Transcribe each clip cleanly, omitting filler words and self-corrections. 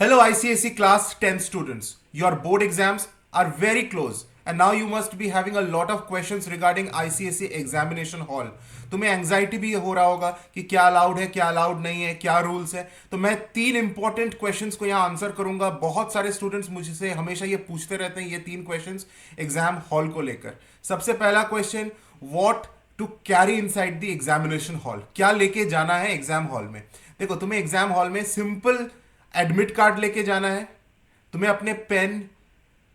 Hello ICSE class 10 students. Your board exams are very close and now you must be having a lot of questions regarding ICSE examination hall. तुम्हें anxiety भी हो रहा होगा कि क्या allowed है, क्या अलाउड नहीं है, क्या रूल्स है। तो मैं 3 इंपॉर्टेंट क्वेश्चंस को यहाँ आंसर करूंगा। बहुत सारे स्टूडेंट्स मुझसे हमेशा ये पूछते रहते हैं ये 3 क्वेश्चंस एग्जाम हॉल को लेकर। सबसे पहला question, what to carry inside the examination hall, क्या लेके जाना है एग्जाम हॉल में। देखो, तुम्हें एग्जाम हॉल में सिंपल एडमिट कार्ड लेके जाना है। तुम्हें अपने पेन,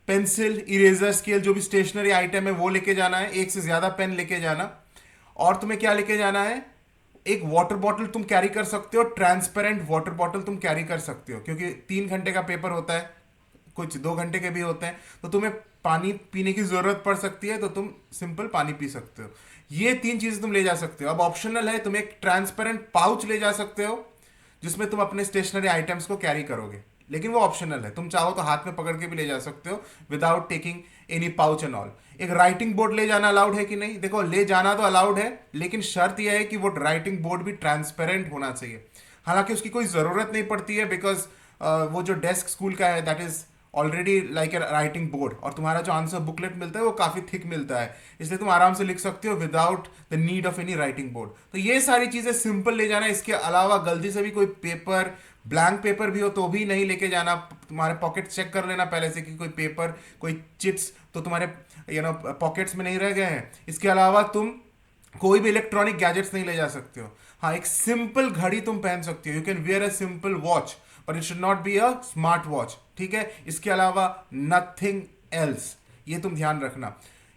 पेंसिल, इरेजर, स्केल, जो भी स्टेशनरी आइटम है वो लेके जाना है। एक से ज्यादा पेन लेके जाना। और तुम्हें क्या लेके जाना है, एक वाटर बॉटल तुम कैरी कर सकते हो। ट्रांसपेरेंट वाटर बॉटल तुम कैरी कर सकते हो क्योंकि 3 घंटे का पेपर होता है, कुछ 2 घंटे के भी होते हैं। तो तुम्हें पानी पीने की जरूरत पड़ सकती है तो तुम सिंपल पानी पी सकते हो। ये 3 चीजें तुम ले जा सकते हो। अब ऑप्शनल है, तुम एक ट्रांसपेरेंट पाउच ले जा सकते हो जिसमें तुम अपने स्टेशनरी आइटम्स को कैरी करोगे, लेकिन वो ऑप्शनल है। तुम चाहो तो हाथ में पकड़ के भी ले जा सकते हो without taking any pouch and all. एक राइटिंग बोर्ड ले जाना अलाउड है कि नहीं? देखो, ले जाना तो अलाउड है, लेकिन शर्त यह है कि वो राइटिंग बोर्ड भी ट्रांसपेरेंट होना चाहिए। हालांकि उसकी कोई जरूरत नहीं पड़ती है बिकॉज वो जो डेस्क स्कूल का है that is already like a writing board, और तुम्हारा जो आंसर बुकलेट मिलता है वो काफी थिक मिलता है, इसलिए तुम आराम से लिख सकते हो without the need of any writing board. तो ये सारी चीजें सिंपल ले जाना। इसके अलावा गलती से भी कोई पेपर, ब्लैंक पेपर भी हो तो भी नहीं लेके जाना। तुम्हारे पॉकेट चेक कर लेना पहले से कि कोई पेपर, कोई चिट्स तो तुम्हारे पॉकेट्स में नहीं रह गए हैं। इसके अलावा तुम कोई भी इलेक्ट्रॉनिक गैजेट्स नहीं ले जा सकते हो। हाँ, एक सिंपल घड़ी तुम पहन सकते हो। You can wear a simple watch but it should not be a smart watch, ठीक है? इसके अलावा नथिंग एल्स, ये तुम ध्यान रखना।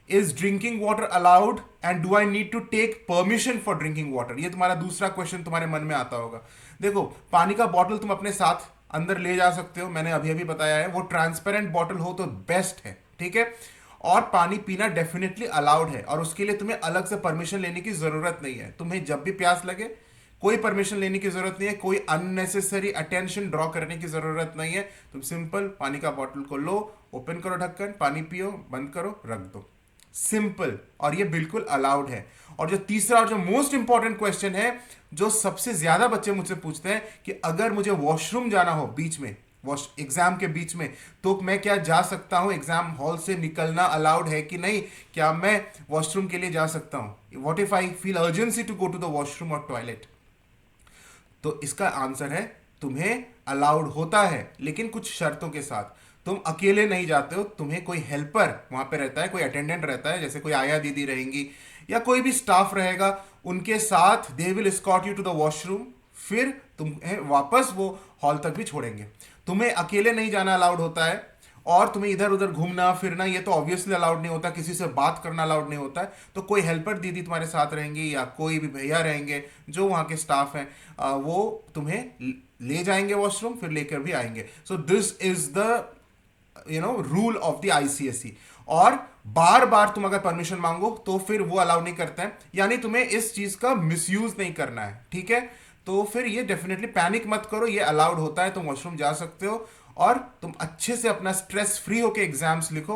Is drinking water allowed and do I need to take permission for drinking water, ये तुम्हारा दूसरा क्वेश्चन तुम्हारे मन में आता होगा। देखो, पानी का बॉटल तुम अपने साथ अंदर ले जा सकते हो, मैंने अभी अभी बताया है। वो ट्रांसपेरेंट बॉटल हो तो बेस्ट है, ठीक है? और पानी पीना डेफिनेटली अलाउड है और उसके लिए तुम्हें अलग से परमिशन लेने की जरूरत नहीं है। तुम्हें जब भी प्यास लगे कोई परमिशन लेने की जरूरत नहीं है, कोई अननेसेसरी अटेंशन ड्रॉ करने की जरूरत नहीं है। तुम सिंपल पानी का बॉटल को लो, ओपन करो ढक्कन, पानी पियो, बंद करो, रख दो। सिंपल, और ये बिल्कुल अलाउड है। और जो तीसरा और जो मोस्ट इंपॉर्टेंट क्वेश्चन है, जो सबसे ज्यादा बच्चे मुझसे पूछते हैं कि अगर मुझे वॉशरूम जाना हो बीच में, वॉश एग्जाम के बीच में, तो मैं क्या जा सकता हूं? एग्जाम हॉल से निकलना अलाउड है कि नहीं? क्या मैं वॉशरूम के लिए जा सकता हूं? What if I feel urgency to go to the washroom और टॉयलेट? तो इसका आंसर है, तुम्हें अलाउड होता है लेकिन कुछ शर्तों के साथ। तुम अकेले नहीं जाते हो, तुम्हें कोई हेल्पर वहां पे रहता है, कोई अटेंडेंट रहता है, जैसे कोई आया दीदी रहेंगी या कोई भी स्टाफ रहेगा, उनके साथ they will escort you to the washroom. फिर तुम्हें वापस वो हॉल तक भी छोड़ेंगे। तुम्हें अकेले नहीं जाना अलाउड होता है, और तुम्हें इधर उधर घूमना फिरना ये तो ऑब्वियसली अलाउड नहीं होता। किसी से बात करना अलाउड नहीं होता है। तो कोई हेल्पर दीदी तुम्हारे साथ रहेंगी या कोई भी भैया रहेंगे जो वहाँ के स्टाफ हैं, वो तुम्हें ले जाएंगे वॉशरूम, फिर लेकर भी आएंगे। So this is the rule of the ICSE. और बार बार तुम अगर परमिशन मांगो तो फिर वो अलाउ नहीं करते हैं, यानी तुम्हें इस चीज का मिसयूज नहीं करना है, ठीक है? तो फिर ये डेफिनेटली पैनिक मत करो, ये अलाउड होता है, तुम वॉशरूम जा सकते हो। और तुम अच्छे से अपना स्ट्रेस फ्री होकर एग्जाम्स लिखो।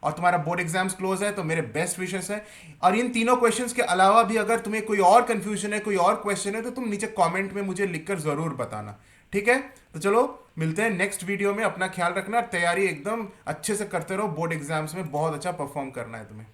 और तुम्हारा बोर्ड एग्जाम्स क्लोज है तो मेरे बेस्ट विशेस है। और इन तीनों क्वेश्चंस के अलावा भी अगर तुम्हें कोई और कंफ्यूजन है, कोई और क्वेश्चन है, तो तुम नीचे कमेंट में मुझे लिखकर जरूर बताना, ठीक है? तो चलो मिलते हैं नेक्स्ट वीडियो में। अपना ख्याल रखना, तैयारी एकदम अच्छे से करते रहो। बोर्ड एग्जाम्स में बहुत अच्छा परफॉर्म करना है तुम्हें।